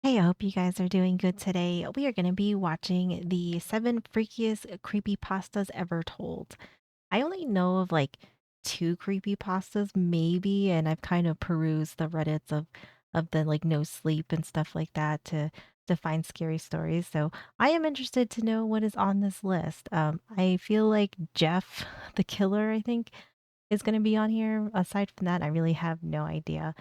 Hey, I hope you guys are doing good today. We are going to be watching the seven freakiest creepy pastas ever told. I only know of like two creepy pastas, maybe, and I've kind of perused the Reddits of the like no sleep and stuff like that to find scary stories. So I am interested to know what is on this list. I feel like Jeff, the killer, I think, is going to be on here. Aside from that, I really have no idea.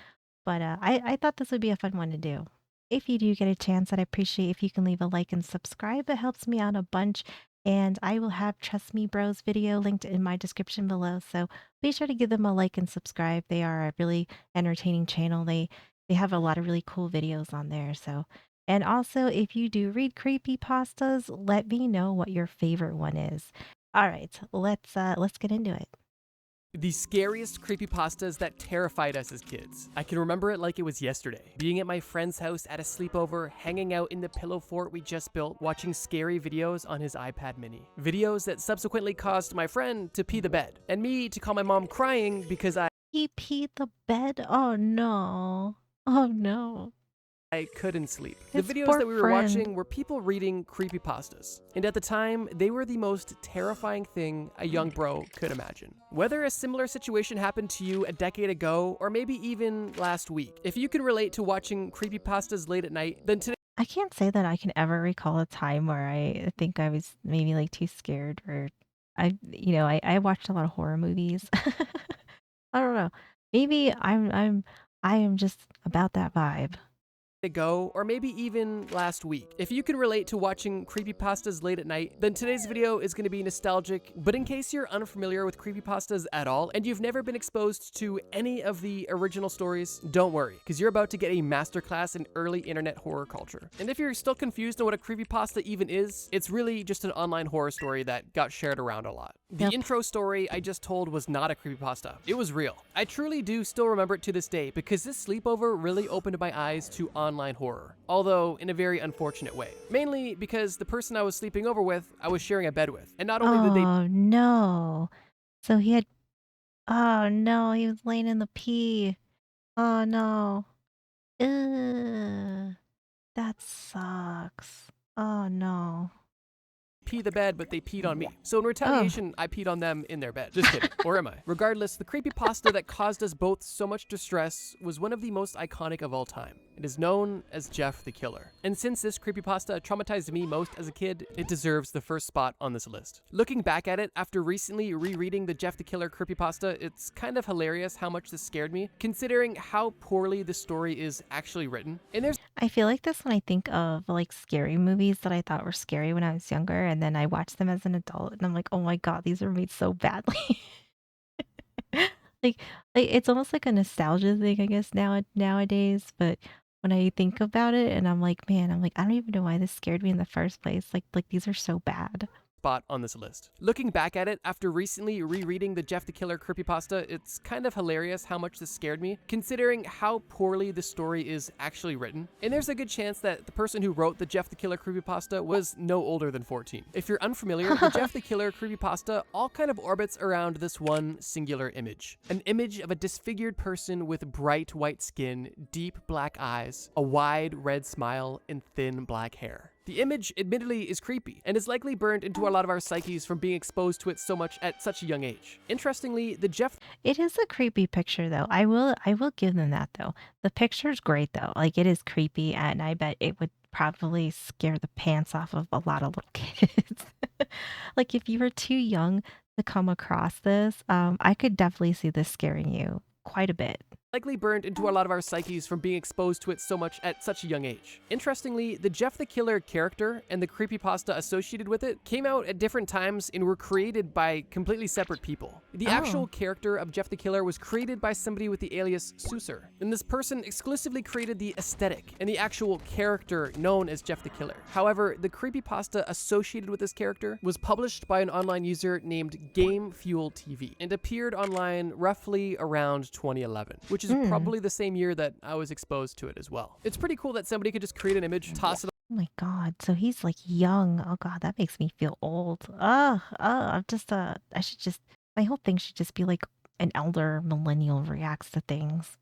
But I thought this would be a fun one to do. If you do get a chance, I'd appreciate if you can leave a like and subscribe. It helps me out a bunch. And I will have Trust Me Bros video linked in my description below. So be sure to give them a like and subscribe. They are a really entertaining channel. They have a lot of really cool videos on there. So and also if you do read creepy pastas, let me know what your favorite one is. All right, let's get into it. The scariest creepypastas that terrified us as kids. I can remember it like it was yesterday. Being at my friend's house at a sleepover, hanging out in the pillow fort we just built, watching scary videos on his iPad mini. Videos that subsequently caused my friend to pee the bed, and me to call my mom crying because He peed the bed? Oh no. Oh no. I couldn't sleep. The His videos poor that we were friend. watching were people reading creepypastas, and at the time, they were the most terrifying thing a young bro could imagine. Whether a similar situation happened to you a decade ago, or maybe even last week, if you can relate to watching creepypastas late at night, then today I can't say that I can ever recall a time where I think I was maybe like too scared or I watched a lot of horror movies. I don't know. Maybe I am just about that vibe. ago, or maybe even last week. If you can relate to watching creepypastas late at night, then today's video is going to be nostalgic, but in case you're unfamiliar with creepypastas at all, and you've never been exposed to any of the original stories, don't worry, because you're about to get a masterclass in early internet horror culture. And if you're still confused on what a creepypasta even is, it's really just an online horror story that got shared around a lot. The Yep. intro story I just told was not a creepypasta. It was real. I truly do still remember it to this day because this sleepover really opened my eyes to online horror, although in a very unfortunate way. Mainly because the person I was sleeping over with, I was sharing a bed with. And not only did they Oh no. So he had oh no, he was laying in the pee. Oh no. Ugh. That sucks. Oh no. pee the bed, but they peed on me. So in Oh. retaliation, I peed on them in their bed. Just kidding. Or am I? Regardless, the creepypasta that caused us both so much distress was one of the most iconic of all time. It is known as Jeff the Killer. And since this creepypasta traumatized me most as a kid, it deserves the first spot on this list. Looking back at it, after recently rereading the Jeff the Killer creepypasta, it's kind of hilarious how much this scared me, considering how poorly the story is actually written. And there's I feel like this when I think of like scary movies that I thought were scary when I was younger, and then I watch them as an adult, and I'm like, oh my god, these are made so badly. like, like it's almost like a nostalgia thing, I guess nowadays. But when I think about it, and I'm like, man, I'm like, I don't even know why this scared me in the first place. Like these are so bad. spot on this list. Looking back at it, after recently rereading the Jeff the Killer creepypasta, it's kind of hilarious how much this scared me, considering how poorly the story is actually written. And there's a good chance that the person who wrote the Jeff the Killer creepypasta was no older than 14. If you're unfamiliar, the Jeff the Killer creepypasta all kind of orbits around this one singular image. An image of a disfigured person with bright white skin, deep black eyes, a wide red smile, and thin black hair. The image, admittedly, is creepy, and is likely burned into a lot of our psyches from being exposed to it so much at such a young age. Interestingly, the Jeff It is a creepy picture though. I will give them that though. The picture's great though. Like it is creepy and I bet it would probably scare the pants off of a lot of little kids. Like if you were too young to come across this, I could definitely see this scaring you quite a bit. likely burned into a lot of our psyches from being exposed to it so much at such a young age. Interestingly, the Jeff the Killer character and the creepypasta associated with it came out at different times and were created by completely separate people. The actual Oh. character of Jeff the Killer was created by somebody with the alias Susur, and this person exclusively created the aesthetic and the actual character known as Jeff the Killer. However, the creepypasta associated with this character was published by an online user named Game Fuel TV and appeared online roughly around 2011, which is Mm. probably the same year that I was exposed to it as well. It's pretty cool that somebody could just create an image, toss it Oh my god. So he's like young. Oh god, that makes me feel old. I'm just I should just my whole thing should just be like an elder millennial reacts to things.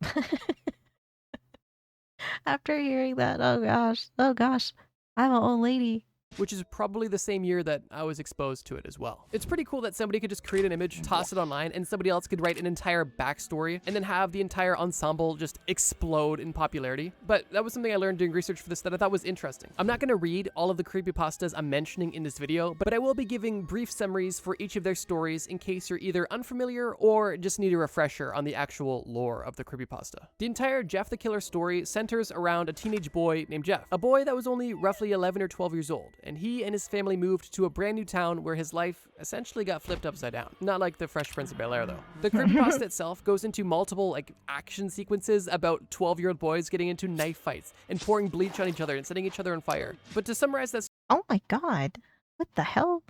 After hearing that, oh gosh, I'm an old lady. which is probably the same year that I was exposed to it as well. It's pretty cool that somebody could just create an image, toss it online, and somebody else could write an entire backstory and then have the entire ensemble just explode in popularity. But that was something I learned doing research for this that I thought was interesting. I'm not going to read all of the creepypastas I'm mentioning in this video, but I will be giving brief summaries for each of their stories in case you're either unfamiliar or just need a refresher on the actual lore of the creepypasta. The entire Jeff the Killer story centers around a teenage boy named Jeff, a boy that was only roughly 11 or 12 years old, and he and his family moved to a brand new town where his life essentially got flipped upside down. Not like the Fresh Prince of Bel-Air though. The creepypasta itself goes into multiple action sequences about 12-year-old boys getting into knife fights and pouring bleach on each other and setting each other on fire. But to summarize that Oh my god. What the hell?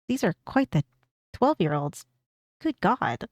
These are quite the 12-year-olds. Good god.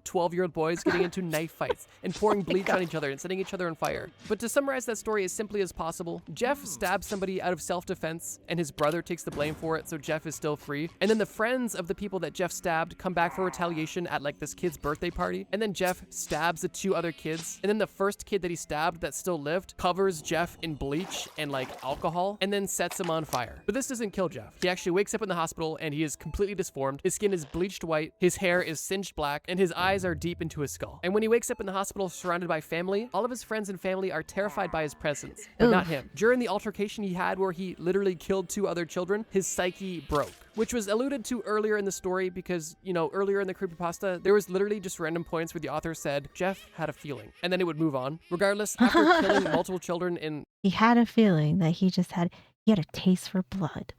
12-year-old boys getting into knife fights and pouring Oh my bleach on god. each other and setting each other on fire. But to summarize that story as simply as possible, Jeff stabs somebody out of self-defense and his brother takes the blame for it, so Jeff is still free. And then the friends of the people that Jeff stabbed come back for retaliation at this kid's birthday party. And then Jeff stabs the 2 other kids. And then the first kid that he stabbed that still lived covers Jeff in bleach and alcohol and then sets him on fire. But this doesn't kill Jeff. He actually wakes up in the hospital and he is completely disformed. His skin is bleached white, his hair is singed black, and his eyes are deep into his skull. And when he wakes up in the hospital surrounded by family, all of his friends and family are terrified by his presence, but not him. During the altercation he had where he literally killed 2 other children, his psyche broke, which was alluded to earlier in the story because, earlier in the creepypasta, there was literally just random points where the author said, Jeff had a feeling, and then it would move on. Regardless, after killing multiple children in He had a feeling that he had a taste for blood.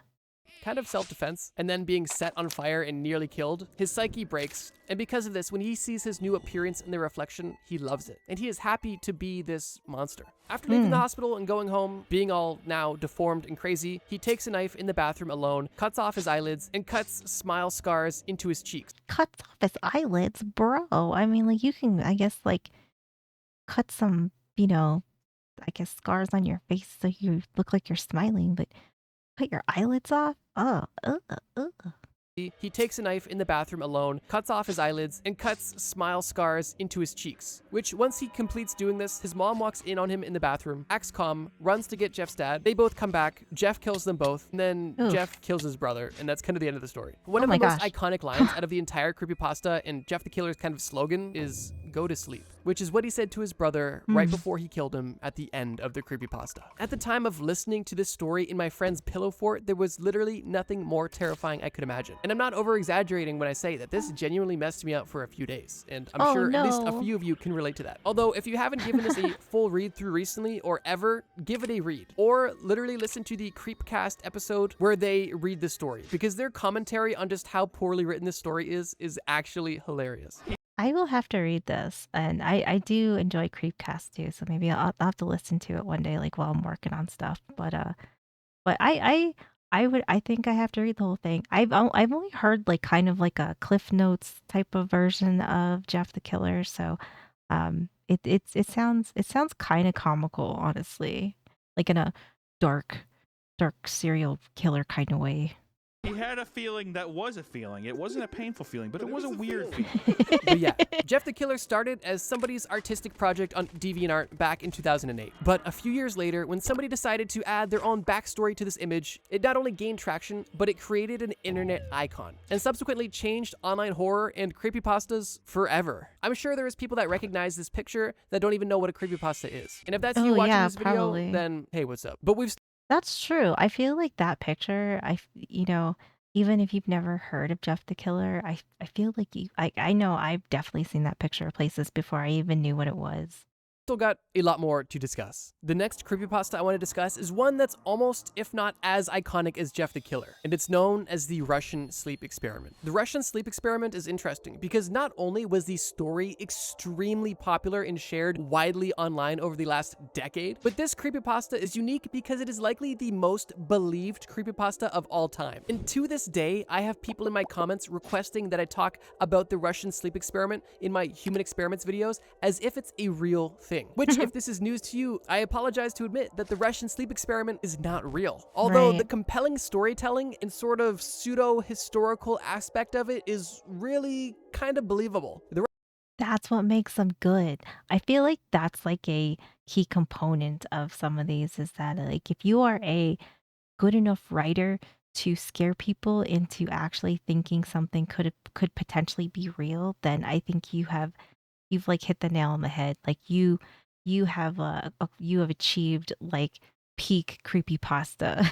kind of self-defense, and then being set on fire and nearly killed, his psyche breaks, and because of this, when he sees his new appearance in the reflection, he loves it, and he is happy to be this monster. After leaving the hospital and going home, being all now deformed and crazy, he takes a knife in the bathroom alone, cuts off his eyelids, and cuts smile scars into his cheeks. Cuts off his eyelids, bro. I mean, you can, I guess, cut some, I guess scars on your face so you look like you're smiling, but cut your eyelids off? Oh, He takes a knife in the bathroom alone, cuts off his eyelids, and cuts smile scars into his cheeks, which once he completes doing this, his mom walks in on him in the bathroom, acts calm, runs to get Jeff's dad. They both come back, Jeff kills them both, and then Jeff kills his brother, and that's kind of the end of the story. One of the most iconic lines out of the entire creepypasta and Jeff the Killer's kind of slogan is, "Go to sleep," which is what he said to his brother right before he killed him at the end of the creepypasta. At the time of listening to this story in my friend's pillow fort, there was literally nothing more terrifying I could imagine. And I'm not over-exaggerating when I say that this genuinely messed me up for a few days, and I'm sure at least a few of you can relate to that. Although, if you haven't given this a full read-through recently or ever, give it a read. Or literally listen to the Creepcast episode where they read the story, because their commentary on just how poorly written this story is actually hilarious. I will have to read this, and I do enjoy Creepcast too, so maybe I'll have to listen to it one day, while I'm working on stuff. But I think I have to read the whole thing. I've only heard kind of a Cliff Notes type of version of Jeff the Killer, so it sounds kind of comical, honestly, in a dark serial killer kind of way. He had a feeling that was a feeling. It wasn't a painful feeling, but it was a weird feeling. But yeah, Jeff the Killer started as somebody's artistic project on DeviantArt back in 2008. But a few years later, when somebody decided to add their own backstory to this image, it not only gained traction, but it created an internet icon, and subsequently changed online horror and creepypastas forever. I'm sure there is people that recognize this picture that don't even know what a creepypasta is. And if that's you watching this video, probably. then hey, what's up? But we've That's true. I feel like that picture, even if you've never heard of Jeff the Killer, I feel like I know I've definitely seen that picture places before I even knew what it was. still got a lot more to discuss. The next creepypasta I want to discuss is one that's almost, if not as iconic as Jeff the Killer, and it's known as the Russian sleep experiment. The Russian sleep experiment is interesting because not only was the story extremely popular and shared widely online over the last decade, but this creepypasta is unique because it is likely the most believed creepypasta of all time. And to this day, I have people in my comments requesting that I talk about the Russian sleep experiment in my human experiments videos as if it's a real thing. Which, if this is news to you, I apologize to admit that the Russian sleep experiment is not real. Although the compelling storytelling and sort of pseudo-historical aspect of it is really kind of believable. That's what makes them good. I feel like that's like a key component of some of these is that like if you are a good enough writer to scare people into actually thinking something could potentially be real, then I think you've like hit the nail on the head. Like you have you have achieved like peak creepypasta.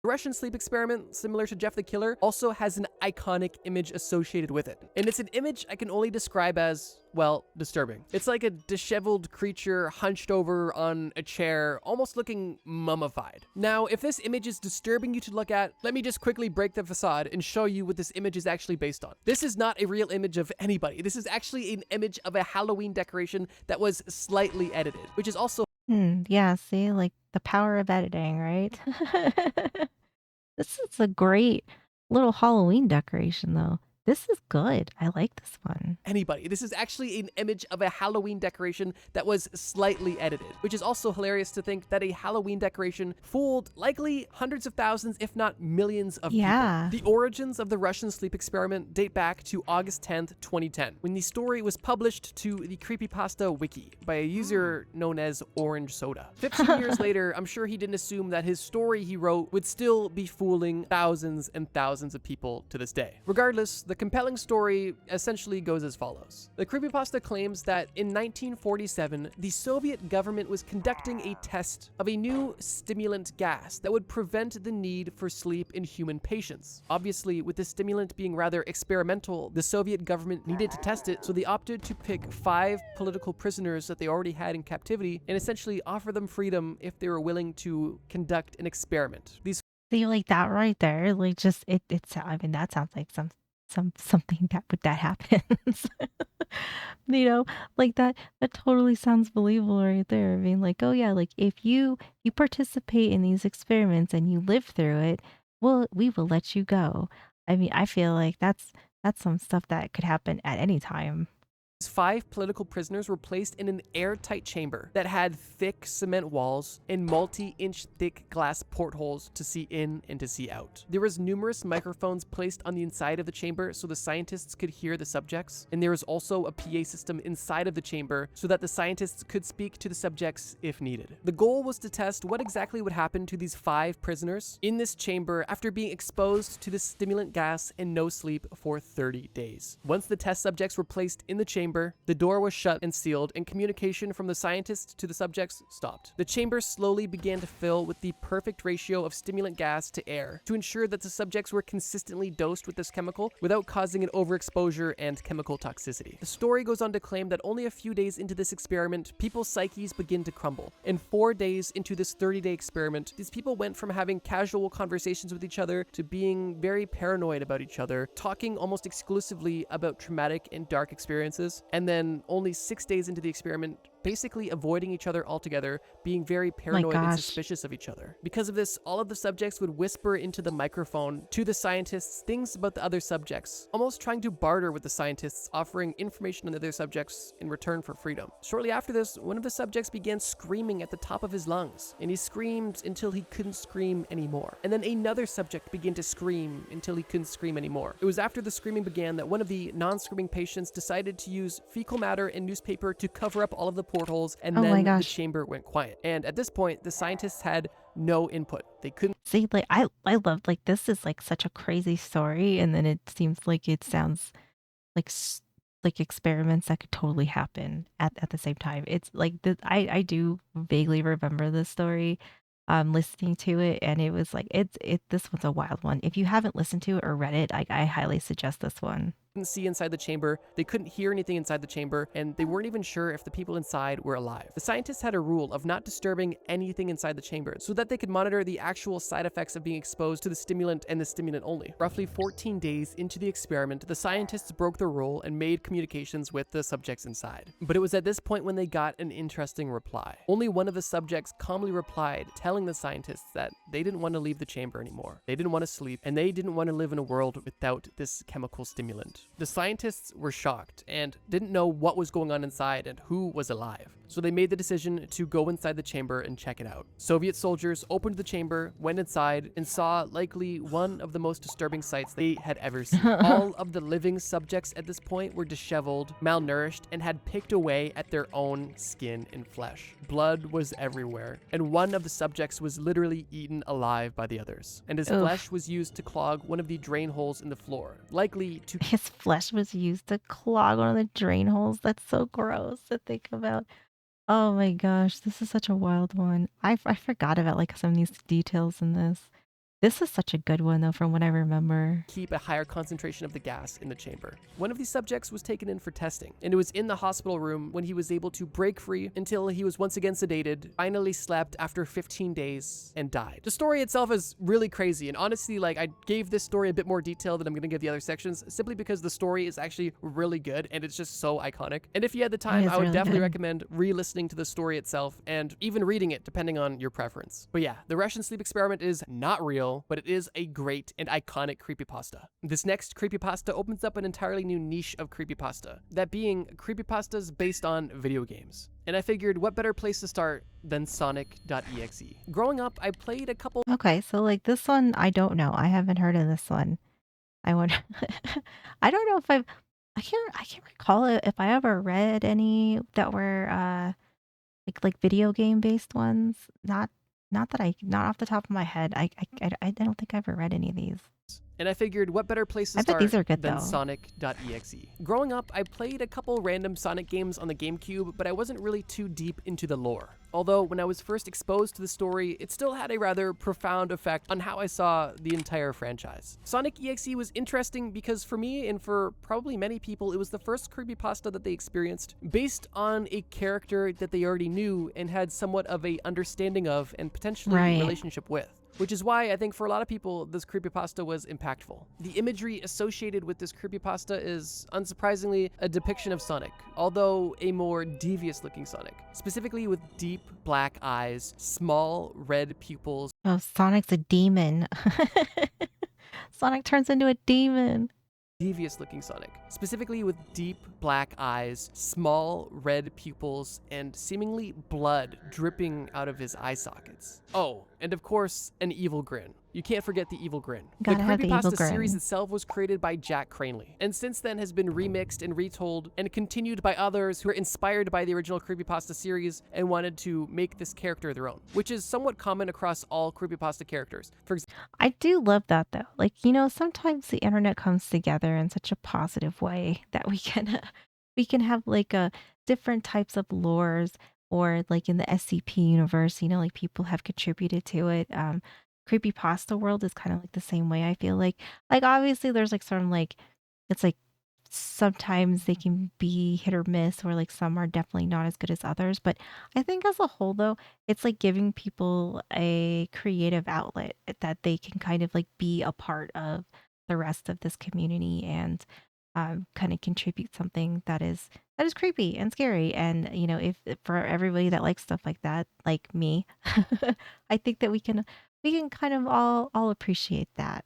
The Russian sleep experiment, similar to Jeff the Killer, also has an iconic image associated with it. And it's an image I can only describe as, well, disturbing. It's like a disheveled creature hunched over on a chair, almost looking mummified. Now, if this image is disturbing you to look at, let me just quickly break the facade and show you what this image is actually based on. This is not a real image of anybody. This is actually an image of a Halloween decoration that was slightly edited, which is also Yeah, see, like the power of editing, right? This is a great little Halloween decoration, though. This is good. I like this one. anybody. This is actually an image of a Halloween decoration that was slightly edited, which is also hilarious to think that a Halloween decoration fooled likely hundreds of thousands, if not millions of Yeah. people. The origins of the Russian sleep experiment date back to August 10th, 2010, when the story was published to the Creepypasta Wiki by a user known as Orange Soda. 15 years later, I'm sure he didn't assume that his story he wrote would still be fooling thousands and thousands of people to this day. Regardless, the compelling story essentially goes as follows. The creepypasta claims that in 1947, the Soviet government was conducting a test of a new stimulant gas that would prevent the need for sleep in human patients. Obviously, with the stimulant being rather experimental, the Soviet government needed to test it, so they opted to pick 5 political prisoners that they already had in captivity and essentially offer them freedom if they were willing to conduct an experiment. These See, like that right there, like just I mean, that sounds like something that happens. You know, like that totally sounds believable right there. I mean, like, oh yeah, like if you participate in these experiments and you live through it, well, we will let you go. I mean, I feel like that's some stuff that could happen at any time. 5 political prisoners were placed in an airtight chamber that had thick cement walls and multi-inch thick glass portholes to see in and to see out. There was numerous microphones placed on the inside of the chamber so the scientists could hear the subjects, and there was also a PA system inside of the chamber so that the scientists could speak to the subjects if needed. The goal was to test what exactly would happen to these 5 prisoners in this chamber after being exposed to the stimulant gas and no sleep for 30 days. Once the test subjects were placed in the chamber, the door was shut and sealed, and communication from the scientists to the subjects stopped. The chamber slowly began to fill with the perfect ratio of stimulant gas to air to ensure that the subjects were consistently dosed with this chemical without causing an overexposure and chemical toxicity. The story goes on to claim that only a few days into this experiment, people's psyches begin to crumble. And 4 days into this 30-day experiment, these people went from having casual conversations with each other to being very paranoid about each other, talking almost exclusively about traumatic and dark experiences. And then only 6 days into the experiment, basically avoiding each other altogether, being very My paranoid and gosh. suspicious of each other. Because of this, all of the subjects would whisper into the microphone to the scientists things about the other subjects, almost trying to barter with the scientists, offering information on the other subjects in return for freedom. Shortly after this, one of the subjects began screaming at the top of his lungs, and he screamed until he couldn't scream anymore. And then another subject began to scream until he couldn't scream anymore. It was after the screaming began that one of the non-screaming patients decided to use fecal matter and newspaper to cover up all of the portholes, and Oh my then the gosh. chamber went quiet. And at this point, the scientists had no input. They couldn't See, like I love like this is like such a crazy story, and then it seems like it sounds like like experiments that could totally happen at the same time. It's like I do vaguely remember this story, listening to it, and it was like it this one's a wild one. If you haven't listened to it or read it, I highly suggest this one. see inside the chamber, they couldn't hear anything inside the chamber, and they weren't even sure if the people inside were alive. The scientists had a rule of not disturbing anything inside the chamber so that they could monitor the actual side effects of being exposed to the stimulant and the stimulant only. Roughly 14 days into the experiment, the scientists broke the rule and made communications with the subjects inside. But it was at this point when they got an interesting reply. Only one of the subjects calmly replied, telling the scientists that they didn't want to leave the chamber anymore. They didn't want to sleep, and they didn't want to live in a world without this chemical stimulant. The scientists were shocked and didn't know what was going on inside and who was alive. So they made the decision to go inside the chamber and check it out. Soviet soldiers opened the chamber, went inside, and saw likely one of the most disturbing sights they had ever seen. All of the living subjects at this point were disheveled, malnourished, and had picked away at their own skin and flesh. Blood was everywhere, and one of the subjects was literally eaten alive by the others, and his flesh was used to clog one of the drain holes in the floor, likely to... His flesh was used to clog one of the drain holes. That's so gross to think about. Oh my gosh, this is such a wild one. I forgot about like some of these details in this. This is such a good one though, from what I remember. keep a higher concentration of the gas in the chamber. One of these subjects was taken in for testing, and it was in the hospital room when he was able to break free until he was once again sedated, finally slept after 15 days, and died. The story itself is really crazy, and honestly, like, I gave this story a bit more detail than I'm gonna give the other sections, simply because the story is actually really good, and it's just so iconic. And if you had the time, I would definitely recommend re-listening to the story itself, and even reading it, depending on your preference. But yeah, the Russian sleep experiment is not real, but it is a great and iconic creepypasta. This next creepypasta opens up an entirely new niche of creepypasta, that being creepypastas based on video games. And I figured what better place to start than Sonic.exe. Growing up, I played a couple... Okay, so like this one, I don't know. I haven't heard of this one. I would I don't know if I can't recall it if I ever read any that were like video game based ones. Not off the top of my head. I don't think I ever read any of these. And I figured what better place to I bet start these are good than though. Sonic.exe. Growing up, I played a couple random Sonic games on the GameCube, but I wasn't really too deep into the lore. Although when I was first exposed to the story, it still had a rather profound effect on how I saw the entire franchise. Sonic.exe was interesting because for me, and for probably many people, it was the first creepypasta that they experienced based on a character that they already knew and had somewhat of a understanding of and potentially relationship with. Which is why I think for a lot of people, this creepypasta was impactful. The imagery associated with this creepypasta is, unsurprisingly, a depiction of Sonic, although a more devious-looking Sonic, specifically with deep black eyes, small red pupils. Oh, Sonic's a demon. Sonic turns into a demon. Devious-looking Sonic, specifically with deep black eyes, small red pupils, and seemingly blood dripping out of his eye sockets. Oh, and of course, an evil grin. You can't forget the evil grin. Gotta have the evil creepypasta grin. series itself was created by Jack Cranley, and since then has been remixed and retold and continued by others who were inspired by the original creepypasta series and wanted to make this character their own, which is somewhat common across all creepypasta characters. For example, I do love that though. Like, sometimes the internet comes together in such a positive way that we can have like a different types of lores, or like in the SCP universe, like people have contributed to it. Creepypasta world is kind of like the same way, I feel like obviously there's like some like it's like sometimes they can be hit or miss, or like some are definitely not as good as others, but I think as a whole though, it's like giving people a creative outlet that they can kind of like be a part of the rest of this community, and kind of contribute something that is creepy and scary. And if for everybody that likes stuff like that, like me, I think that we can kind of all appreciate that.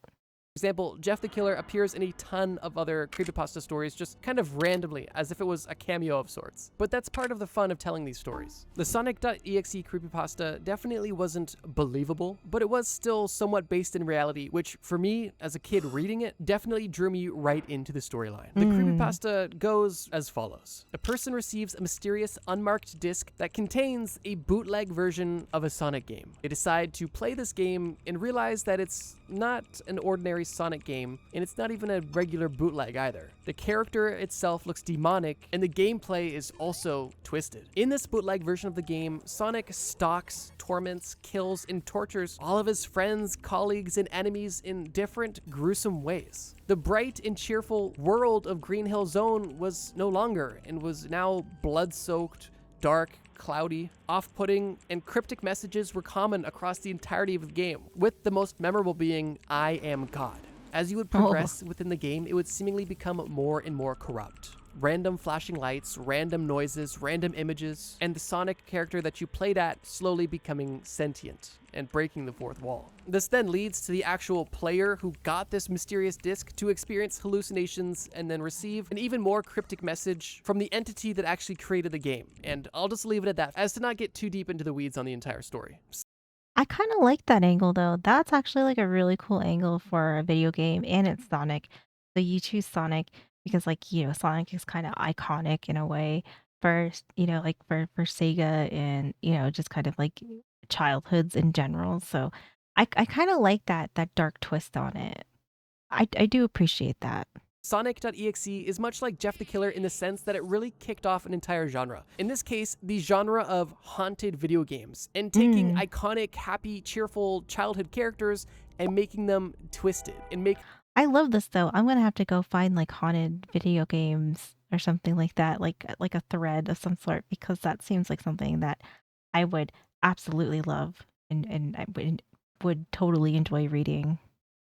Jeff the Killer appears in a ton of other creepypasta stories just kind of randomly, as if it was a cameo of sorts. But that's part of the fun of telling these stories. The Sonic.exe creepypasta definitely wasn't believable, but it was still somewhat based in reality, which for me, as a kid reading it, definitely drew me right into the storyline. The creepypasta goes as follows. A person receives a mysterious unmarked disc that contains a bootleg version of a Sonic game. They decide to play this game and realize that it's not an ordinary Sonic game, and it's not even a regular bootleg either. The character itself looks demonic, and the gameplay is also twisted. In this bootleg version of the game, Sonic stalks, torments, kills, and tortures all of his friends, colleagues, and enemies in different gruesome ways. The bright and cheerful world of Green Hill Zone was no longer, and was now blood-soaked, dark, cloudy, off-putting, and cryptic messages were common across the entirety of the game, with the most memorable being, "I am God." As you would progress within the game, it would seemingly become more and more corrupt. random flashing lights, random noises, random images, and the Sonic character that you played at slowly becoming sentient and breaking the fourth wall. This then leads to the actual player who got this mysterious disc to experience hallucinations and then receive an even more cryptic message from the entity that actually created the game. And I'll just leave it at that, as to not get too deep into the weeds on the entire story. I kind of like that angle though. That's actually like a really cool angle for a video game and it's Sonic. So you choose Sonic because like, Sonic is kind of iconic in a way for, like for Sega and, just kind of like childhoods in general. So I kind of like that dark twist on it. I do appreciate that. Sonic.exe is much like Jeff the Killer in the sense that it really kicked off an entire genre. In this case, the genre of haunted video games, and taking Mm. iconic, happy, cheerful childhood characters and making them twisted and make I love this though. I'm gonna have to go find like haunted video games or something like that, like a thread of some sort, because that seems like something that I would absolutely love and I would totally enjoy reading.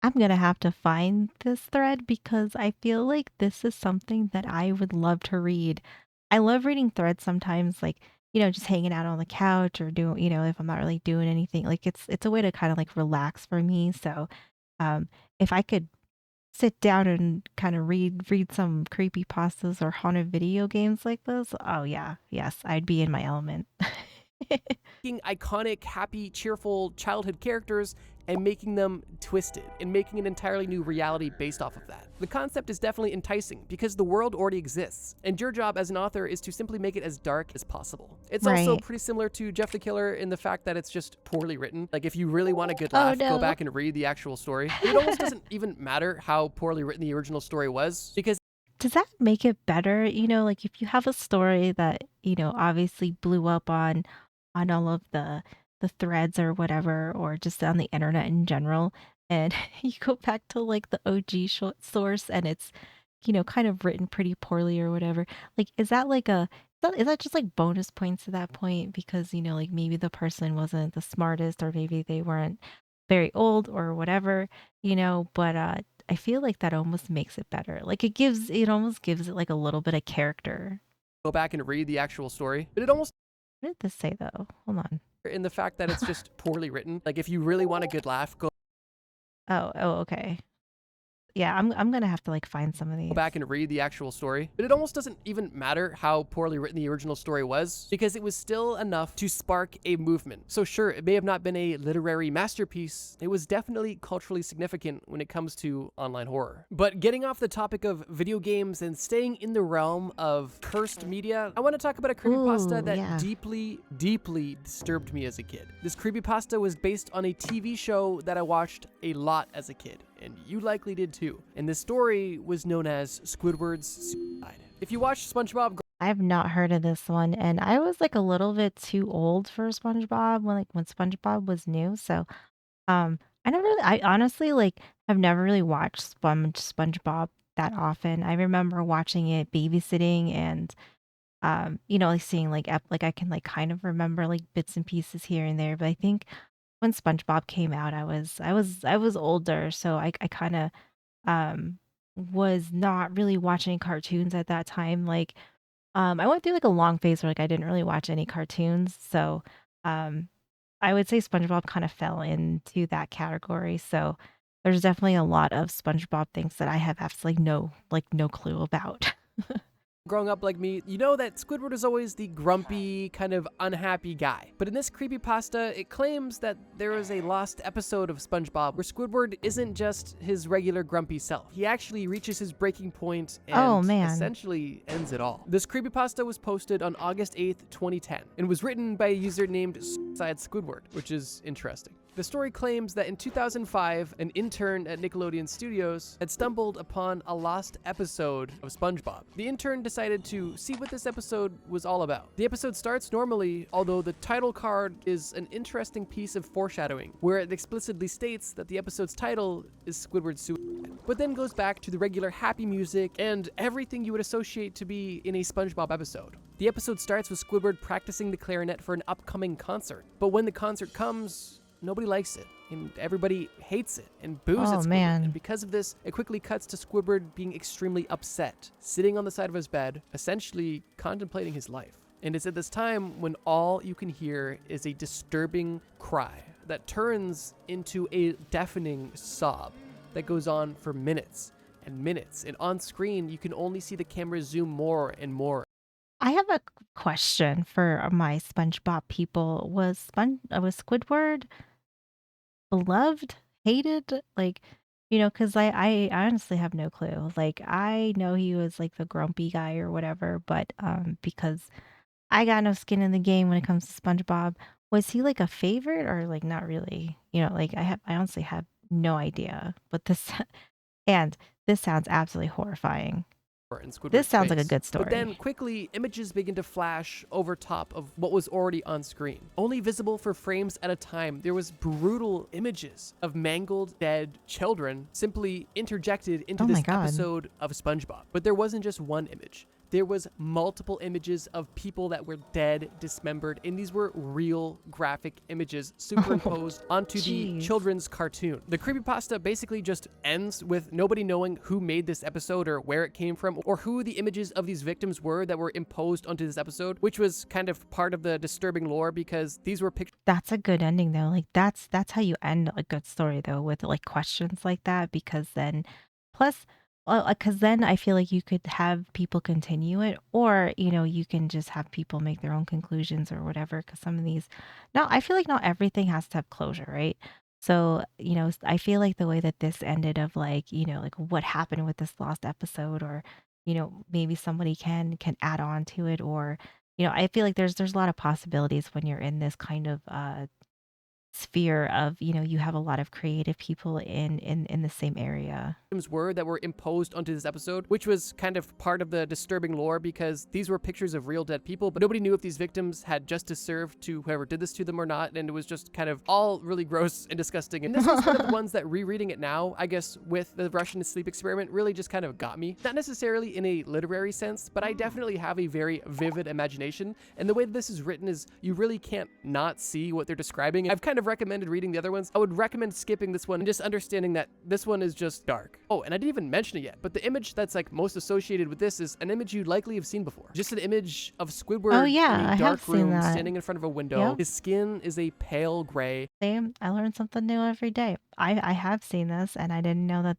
I'm gonna have to find this thread because I feel like this is something that I would love to read. I love reading threads sometimes, like, just hanging out on the couch or doing, if I'm not really doing anything. Like it's a way to kind of like relax for me. So if I could sit down and kind of read some creepy pastas or haunted video games like this, oh yeah, yes, I'd be in my element. taking iconic, happy, cheerful childhood characters and making them twisted and making an entirely new reality based off of that. The concept is definitely enticing because the world already exists, and your job as an author is to simply make it as dark as possible. It's also Right. pretty similar to Jeff the Killer in the fact that it's just poorly written. Like, if you really want a good Oh laugh, go no. back and read the actual story. It almost doesn't even matter how poorly written the original story was, because Does that make it better? Like if you have a story that, obviously blew up on all of the threads or whatever, or just on the internet in general, and you go back to like the OG source and it's, kind of written pretty poorly or whatever. Like, is that like is that just like bonus points at that point? Because, like maybe the person wasn't the smartest or maybe they weren't very old or whatever, but I feel like that almost makes it better. Like it almost gives it like a little bit of character. go back and read the actual story. But it almost What did this say though? Hold on. in the fact that it's just poorly written. Like, if you really want a good laugh, go Oh, okay. Yeah, I'm gonna have to like find some of these. back and read the actual story. But it almost doesn't even matter how poorly written the original story was, because it was still enough to spark a movement. So sure, it may have not been a literary masterpiece, it was definitely culturally significant when it comes to online horror. But getting off the topic of video games and staying in the realm of cursed media, I want to talk about a creepypasta Ooh, that yeah. deeply disturbed me as a kid. This creepypasta was based on a TV show that I watched a lot as a kid, and you likely did too. And this story was known as Squidward's Suicide. If you watched SpongeBob I've not heard of this one, and I was like a little bit too old for SpongeBob when SpongeBob was new. So I honestly like have never really watched SpongeBob that often. I remember watching it babysitting and like seeing like like I can like kind of remember like bits and pieces here and there, but I think when SpongeBob came out, I was older, so I kind of um was not really watching cartoons at that time. Like I went through like a long phase where like I didn't really watch any cartoons, so um I would say SpongeBob kind of fell into that category. So there's definitely a lot of SpongeBob things that I have absolutely no clue about. growing up like me, you know that Squidward is always the grumpy, kind of unhappy guy. But in this creepypasta, it claims that there is a lost episode of SpongeBob where Squidward isn't just his regular grumpy self. He actually reaches his breaking point Oh and man. essentially ends it all. This creepypasta was posted on August 8th, 2010, and was written by a user named Suicide Squidward, which is interesting. The story claims that in 2005, an intern at Nickelodeon Studios had stumbled upon a lost episode of SpongeBob. The intern decided to see what this episode was all about. The episode starts normally, although the title card is an interesting piece of foreshadowing, where it explicitly states that the episode's title is Squidward's Suicide, but then goes back to the regular happy music and everything you would associate to be in a SpongeBob episode. The episode starts with Squidward practicing the clarinet for an upcoming concert, but when the concert comes, nobody likes it. and everybody hates it and boos at Oh Squidward. And man. because of this, it quickly cuts to Squidward being extremely upset, sitting on the side of his bed, essentially contemplating his life. And it's at this time when all you can hear is a disturbing cry that turns into a deafening sob that goes on for minutes and minutes. And on screen, you can only see the camera zoom more and more. I have a question for my SpongeBob people. Was Squidward beloved, hated? Like, because I honestly have no clue. Like, I know he was like the grumpy guy or whatever, but because I got no skin in the game when it comes to SpongeBob, was he like a favorite or like not really? Like I honestly have no idea. But this and this sounds absolutely horrifying. In This Squidward's sounds like a face. good But then story. quickly, images begin to flash over top of what was already on screen. Only visible for frames at a time, there was brutal images of mangled, dead children simply interjected into Oh my this god. episode of SpongeBob. But there wasn't just one image. There was multiple images of people that were dead, dismembered, and these were real graphic images Oh, superimposed onto the jeez. children's cartoon. The creepypasta basically just ends with nobody knowing who made this episode or where it came from or who the images of these victims were that were imposed onto this episode, which was kind of part of the disturbing lore because these were pictures That's a good ending though. Like that's how you end a good story though, with like questions like that, because then plus well, because then I feel like you could have people continue it, or you can just have people make their own conclusions or whatever. Because some of these, no, I feel like not everything has to have closure, right? So I feel like the way that this ended, of like like what happened with this lost episode, or maybe somebody can add on to it, or I feel like there's a lot of possibilities when you're in this kind of sphere of, you have a lot of creative people in the same area. were that were imposed onto this episode, which was kind of part of the disturbing lore because these were pictures of real dead people, but nobody knew if these victims had justice served to whoever did this to them or not, and it was just kind of all really gross and disgusting. And this was one of the ones that rereading it now, I guess, with the Russian sleep experiment, really just kind of got me. Not necessarily in a literary sense, but I definitely have a very vivid imagination, and the way that this is written is you really can't not see what they're describing. I've kind of recommended reading the other ones. I would recommend skipping this one and just understanding that this one is just dark. Oh, and I didn't even mention it yet, but the image that's like most associated with this is an image you'd likely have seen before. Just an image of Oh Squidward in yeah, a I have dark seen room that. standing in front of a window. Yeah. His skin is a pale gray. Same. I learn something new every day. I have seen this, and I didn't know that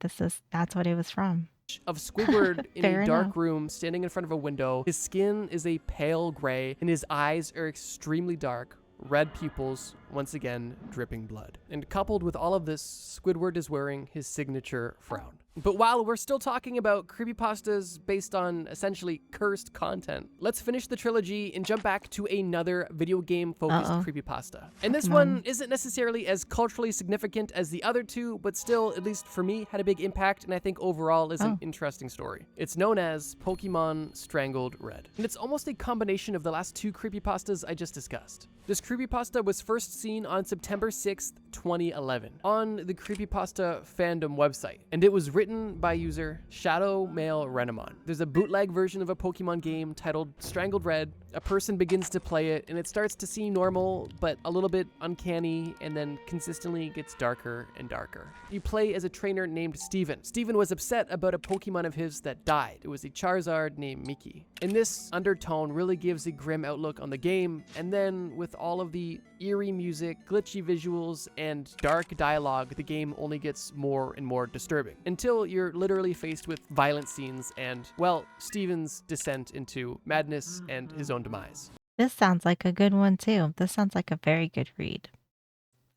that's what it was from. Of Squidward in a Fair enough. dark room standing in front of a window. His skin is a pale gray and his eyes are extremely dark. Red pupils, once again dripping blood. And coupled with all of this, Squidward is wearing his signature frown. But while we're still talking about creepypastas based on essentially cursed content, let's finish the trilogy and jump back to another video game focused Uh-oh. creepypasta. And this Come one on. isn't necessarily as culturally significant as the other two, but still, at least for me, had a big impact and I think overall is an Oh. interesting story. It's known as Pokemon Strangled Red. And it's almost a combination of the last two creepypastas I just discussed. This creepypasta was first seen on September 6th, 2011, on the Creepypasta fandom website, and it was written by user Shadow Male Renamon. There's a bootleg version of a Pokemon game titled Strangled Red. A person begins to play it, and it starts to seem normal, but a little bit uncanny, and then consistently gets darker and darker. You play as a trainer named Steven. Steven was upset about a Pokemon of his that died. It was a Charizard named Mickey. And this undertone really gives a grim outlook on the game, and then with all of the eerie music, glitchy visuals, and dark dialogue, the game only gets more and more disturbing, until you're literally faced with violent scenes and, well, Steven's descent into madness and his own demise. This sounds like a good one too. This sounds like a very good read.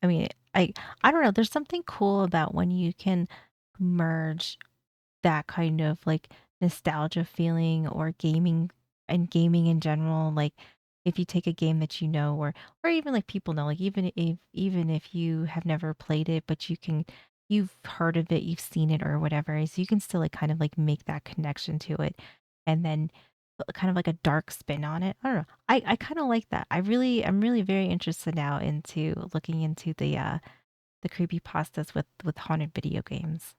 I mean, I don't know. There's something cool about when you can merge that kind of like nostalgia feeling, or gaming, and gaming in general. Like if you take a game that or even like people know, like even if you have never played it, but you've heard of it, you've seen it or whatever, is you can still like kind of like make that connection to it, and then put kind of like a dark spin on it. I don't know. I kind of like that. I'm really very interested now into looking into the creepy pastas with haunted video games.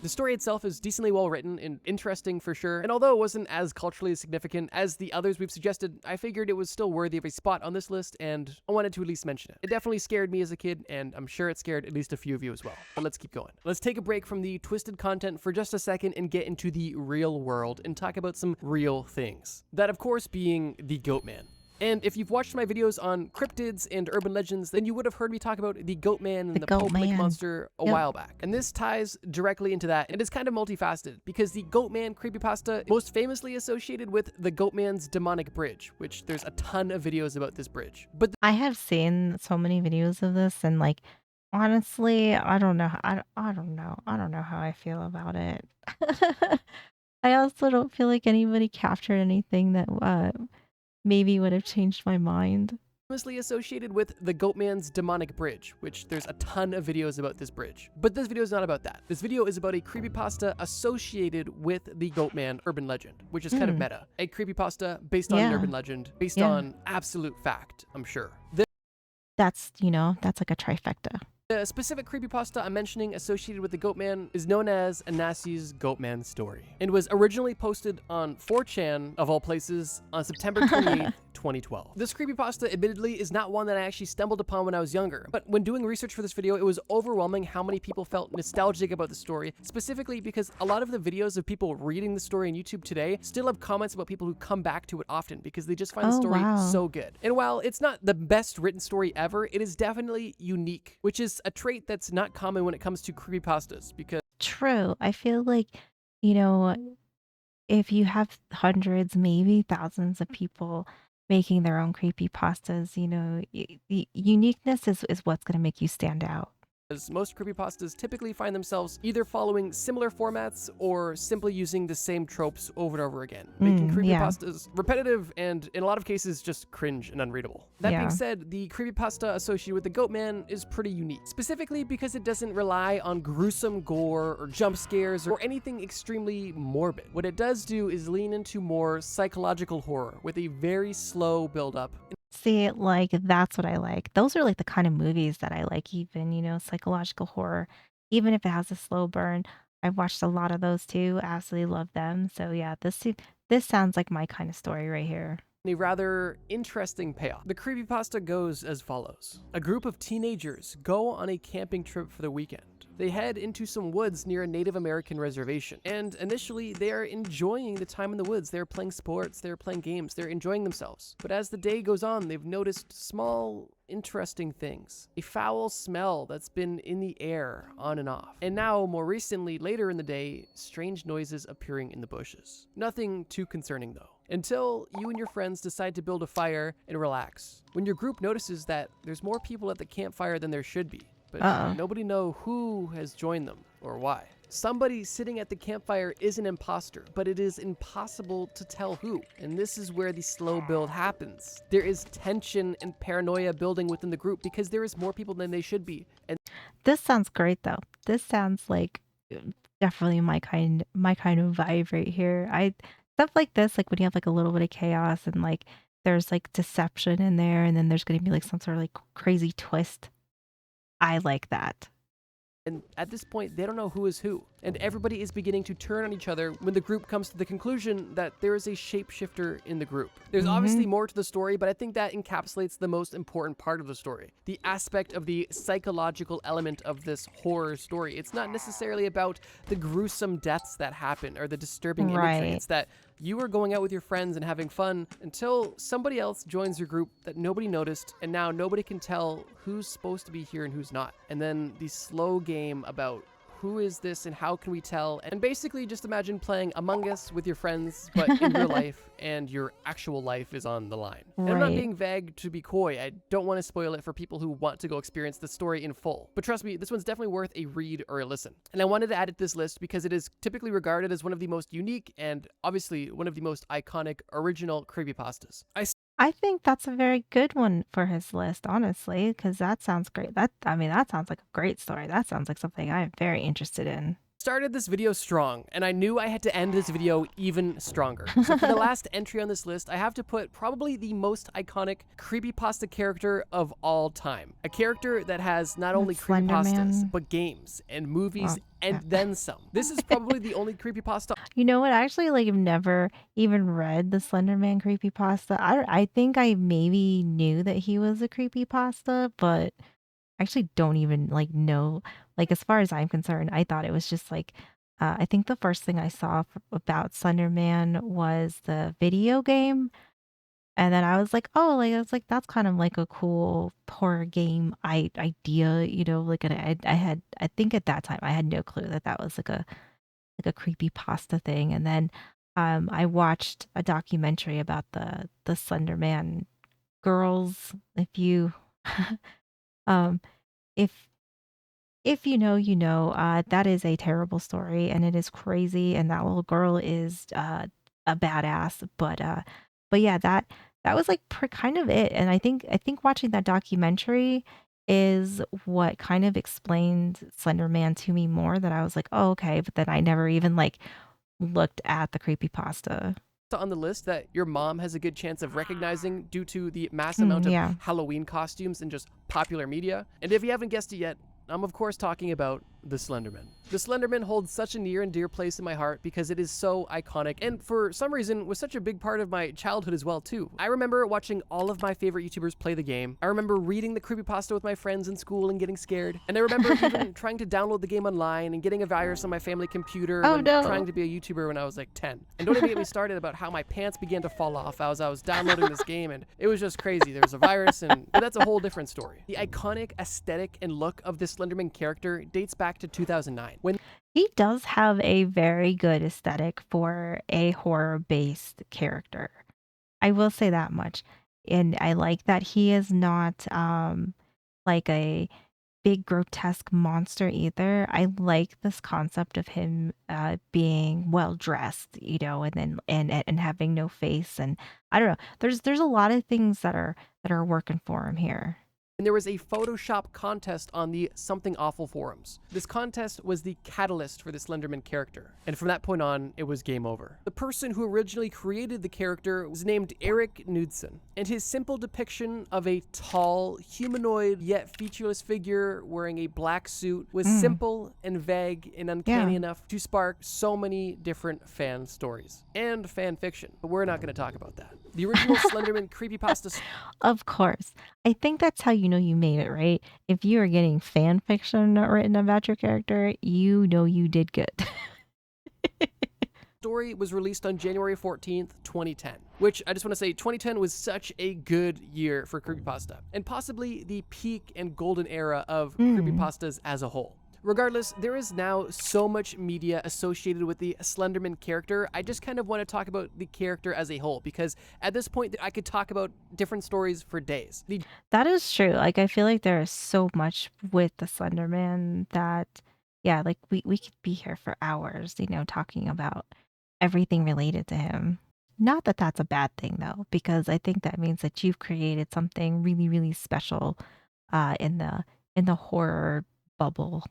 The story itself is decently well written and interesting for sure, and although it wasn't as culturally significant as the others we've suggested, I figured it was still worthy of a spot on this list, and I wanted to at least mention it. It definitely scared me as a kid, and I'm sure it scared at least a few of you as well. But let's keep going. Let's take a break from the twisted content for just a second and get into the real world and talk about some real things. That, of course, being the Goat Man. And if you've watched my videos on cryptids and urban legends, then you would have heard me talk about the Goat Man and the Goat Pope Lake Man. Monster a while back. And this ties directly into that, and it's kind of multifaceted, because the Goat Man creepypasta most famously associated with the Goat Man's demonic bridge, which there's a ton of videos about this bridge. But I have seen so many videos of this, and like honestly, I don't know. I don't know. I don't know how I feel about it. I also don't feel like anybody captured anything that maybe would have changed my mind. famously associated with the Goatman's demonic bridge, which there's a ton of videos about this bridge. But this video is not about that. This video is about a creepypasta associated with the Goatman urban legend, which is kind of meta. A creepypasta based on an Yeah. urban legend, based Yeah. on absolute fact, I'm sure. That's, that's like a trifecta. The specific creepypasta I'm mentioning associated with the Goatman is known as Anasi's Goatman story, and was originally posted on 4chan, of all places, on September 28th, 2012. This creepypasta admittedly is not one that I actually stumbled upon when I was younger, but when doing research for this video, it was overwhelming how many people felt nostalgic about the story, specifically because a lot of the videos of people reading the story on YouTube today still have comments about people who come back to it often because they just find the Oh, story wow. so good. And while it's not the best written story ever, it is definitely unique, which is a trait that's not common when it comes to creepypastas, because True. I feel like, you know, if you have hundreds, maybe thousands of people making their own creepy pastas, the uniqueness is what's going to make you stand out. most creepypastas typically find themselves either following similar formats or simply using the same tropes over and over again, making Yeah. creepypastas repetitive and, in a lot of cases, just cringe and unreadable. That Yeah. being said, the creepypasta associated with the Goatman is pretty unique, specifically because it doesn't rely on gruesome gore or jump scares or anything extremely morbid. What it does do is lean into more psychological horror with a very slow build-up. See, like, that's what I like. Those are like the kind of movies that I like, even, psychological horror, even if it has a slow burn. I've watched a lot of those too. Absolutely love them. So yeah, this sounds like my kind of story right here. A rather interesting payoff. The creepypasta goes as follows. A group of teenagers go on a camping trip for the weekend. They head into some woods near a Native American reservation, and initially they are enjoying the time in the woods. They're playing sports, they're playing games, they're enjoying themselves. But as the day goes on, they've noticed small, interesting things. A foul smell that's been in the air on and off. And now, more recently, later in the day, strange noises appearing in the bushes. Nothing too concerning though. Until you and your friends decide to build a fire and relax. When your group notices that there's more people at the campfire than there should be, but nobody know who has joined them or why. Somebody sitting at the campfire is an imposter, but it is impossible to tell who. And this is where the slow build happens. There is tension and paranoia building within the group because there is more people than they should be. And This sounds great though. This sounds like definitely my kind of vibe right here. I stuff like this, like when you have like a little bit of chaos and like there's like deception in there, and then there's gonna be like some sort of like crazy twist. I like that. And at this point, they don't know who is who. And everybody is beginning to turn on each other when the group comes to the conclusion that there is a shapeshifter in the group. There's obviously more to the story, but I think that encapsulates the most important part of the story. The aspect of the psychological element of this horror story. It's not necessarily about the gruesome deaths that happen or the disturbing imagery. Right. It's that you are going out with your friends and having fun until somebody else joins your group that nobody noticed, and now nobody can tell who's supposed to be here and who's not. And then the slow game about who is this and how can we tell? And basically just imagine playing Among Us with your friends, but in real life, and your actual life is on the line. And I'm not Right. being vague to be coy. I don't want to spoil it for people who want to go experience the story in full. But trust me, this one's definitely worth a read or a listen. And I wanted to add it to this list because it is typically regarded as one of the most unique and obviously one of the most iconic original creepypastas. I think that's a very good one for his list, honestly, because that sounds great. That sounds like a great story. That sounds like something I'm very interested in. Started this video strong, and I knew I had to end this video even stronger. So for the last entry on this list, I have to put probably the most iconic creepypasta character of all time. A character that has not only That's Slender creepypastas, Man. but games and movies Well, and yeah. then some. This is probably the only creepypasta. You know what? I actually like have never even read the Slender Man creepypasta. I think I maybe knew that he was a creepypasta, but I actually don't even like know. Like as far as I'm concerned, I thought it was just like I think the first thing I saw about Slender Man was the video game. And then I was like, oh, like I was like, that's kind of like a cool horror game idea, you know, like and I had I think at that time I had no clue that that was like a creepy pasta thing. And then I watched a documentary about the Slender Man girls. If you um if if you know, you know, that is a terrible story and it is crazy and that little girl is a badass. But yeah, that was like kind of it. And I think watching that documentary is what kind of explained Slender Man to me more that I was like, oh, okay, but then I never even like looked at the creepy pasta. On the list that your mom has a good chance of recognizing due to the mass amount Mm, of yeah. Halloween costumes in just popular media. And if you haven't guessed it yet, I'm of course talking about the Slenderman. The Slenderman holds such a near and dear place in my heart because it is so iconic and for some reason was such a big part of my childhood as well too. I remember watching all of my favorite YouTubers play the game. I remember reading the creepypasta with my friends in school and getting scared. And I remember even trying to download the game online and getting a virus on my family computer Oh when trying no. to be a YouTuber when I was like 10. And don't even get me started about how my pants began to fall off as I was downloading this game and it was just crazy. There was a virus but that's a whole different story. The iconic aesthetic and look of this Slenderman character dates back to 2009 when He does have a very good aesthetic for a horror-based character. I will say that much. And I like that he is not like a big grotesque monster either. I like this concept of him being well dressed, you know, and then and having no face and I don't know. There's a lot of things that are working for him here. there was a Photoshop contest on the Something Awful forums. This contest was the catalyst for the Slenderman character, and from that point on, it was game over. The person who originally created the character was named Eric Knudsen, and his simple depiction of a tall, humanoid, yet featureless figure wearing a black suit was Mm, simple and vague and uncanny yeah. enough to spark so many different fan stories and fan fiction, but we're not going to talk about that. The original Slenderman creepypasta Of course. I think that's how you know you made it, right? If you are getting fan fiction written about your character, you know you did good. story was released on January 14th, 2010, which I just want to say 2010 was such a good year for creepypasta, and possibly the peak and golden era of Mm. creepypastas as a whole. Regardless, there is now so much media associated with the Slenderman character. I just kind of want to talk about the character as a whole because at this point I could talk about different stories for days. The That is true. Like I feel like there is so much with the Slender Man that yeah, like we could be here for hours, you know, talking about everything related to him. Not that that's a bad thing though, because I think that means that you've created something really really special in the horror bubble.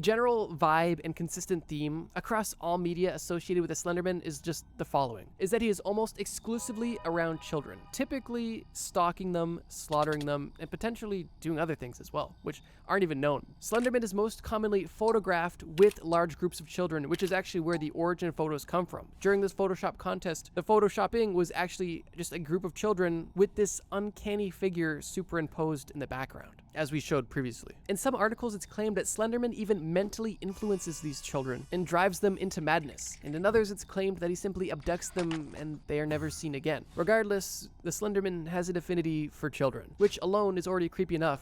general vibe and consistent theme across all media associated with the Slenderman is just the following, is that he is almost exclusively around children, typically stalking them, slaughtering them, and potentially doing other things as well, which aren't even known. Slenderman is most commonly photographed with large groups of children, which is actually where the origin photos come from. During this Photoshop contest, the photoshopping was actually just a group of children with this uncanny figure superimposed in the background, as we showed previously. In some articles, it's claimed that Slenderman even mentally influences these children and drives them into madness, and in others it's claimed that he simply abducts them and they are never seen again. Regardless, the Slenderman has an affinity for children, which alone is already creepy enough.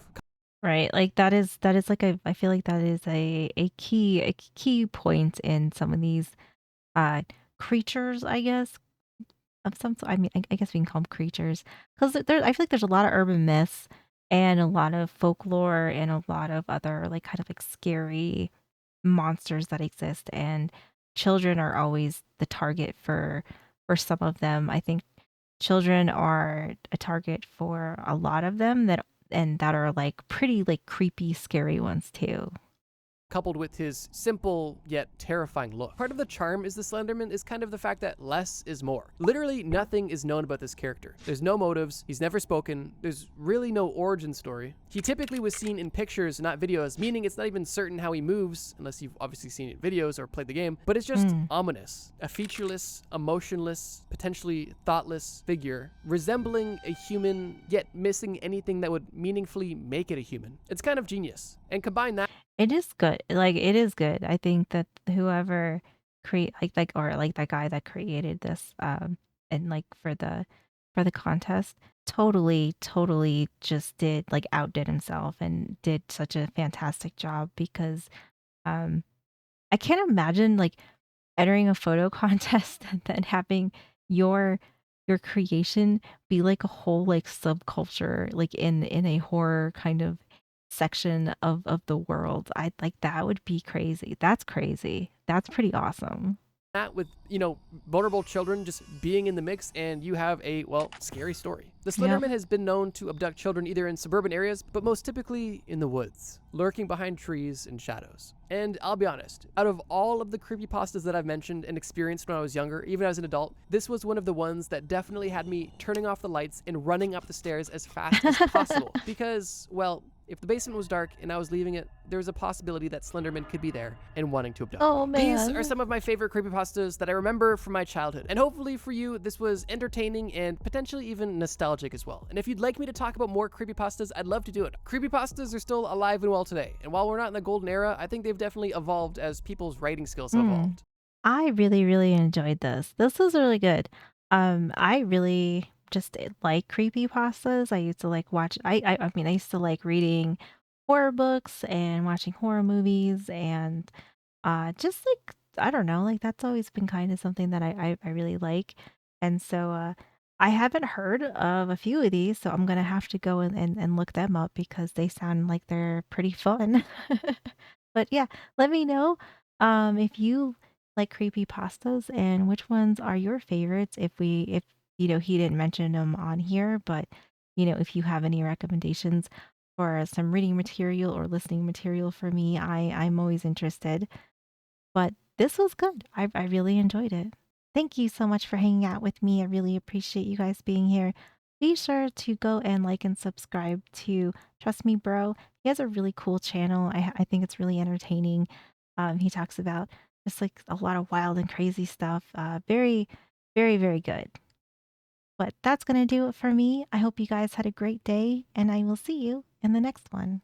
Right, like that is like a I feel like that is a key point in some of these uh creatures, I guess, of some sort. I mean, I guess we can call them creatures because there. I feel like there's a lot of urban myths and a lot of folklore and a lot of other like kind of like scary monsters that exist, and children are always the target for some of them. I think children are a target for a lot of them that and that are like pretty like creepy, scary ones too. coupled with his simple yet terrifying look. Part of the charm is the Slenderman is kind of the fact that less is more. Literally nothing is known about this character. There's no motives, he's never spoken, there's really no origin story. He typically was seen in pictures, not videos, meaning it's not even certain how he moves, unless you've obviously seen it in videos or played the game, but it's just ominous. A featureless, emotionless, potentially thoughtless figure, resembling a human, yet missing anything that would meaningfully make it a human. It's kind of genius. And combine that. It is good. Like, it is good. I think that whoever create or like that guy that created this, and like for the contest, totally just did like outdid himself and did such a fantastic job because um I can't imagine like entering a photo contest and then having your creation be like a whole like subculture like in a horror kind of section of the world. I like that would be crazy. That's crazy. That's pretty awesome. That with, vulnerable children just being in the mix, and you have a, well, scary story. The Yep. Slenderman has been known to abduct children either in suburban areas, but most typically in the woods, lurking behind trees and shadows. And I'll be honest, out of all of the creepypastas that I've mentioned and experienced when I was younger, even as an adult, this was one of the ones that definitely had me turning off the lights and running up the stairs as fast as possible. Because, well, if the basement was dark and I was leaving it, there was a possibility that Slenderman could be there and wanting to abduct Oh me. These are man. some of my favorite creepypastas that I remember from my childhood. And hopefully for you, this was entertaining and potentially even nostalgic as well. And if you'd like me to talk about more creepypastas, I'd love to do it. Creepypastas are still alive and well today. And while we're not in the golden era, I think they've definitely evolved as people's writing skills have Mm. evolved. I really enjoyed this. This was really good. I really just like creepy pastas. I used to like watch. I mean, I used to like reading horror books and watching horror movies, and just like I don't know, like that's always been kind of something that I really like. And so I haven't heard of a few of these, so I'm gonna have to go and look them up because they sound like they're pretty fun. But yeah, let me know if you like creepy pastas and which ones are your favorites. If he didn't mention them on here, but if you have any recommendations for some reading material or listening material for me, I'm always interested. But this was good. I really enjoyed it. Thank you so much for hanging out with me. I really appreciate you guys being here. Be sure to go and like and subscribe to Trust Me Bro. He has a really cool channel. I think it's really entertaining. He talks about just like a lot of wild and crazy stuff. Very good. But that's going to do it for me. I hope you guys had a great day, and I will see you in the next one.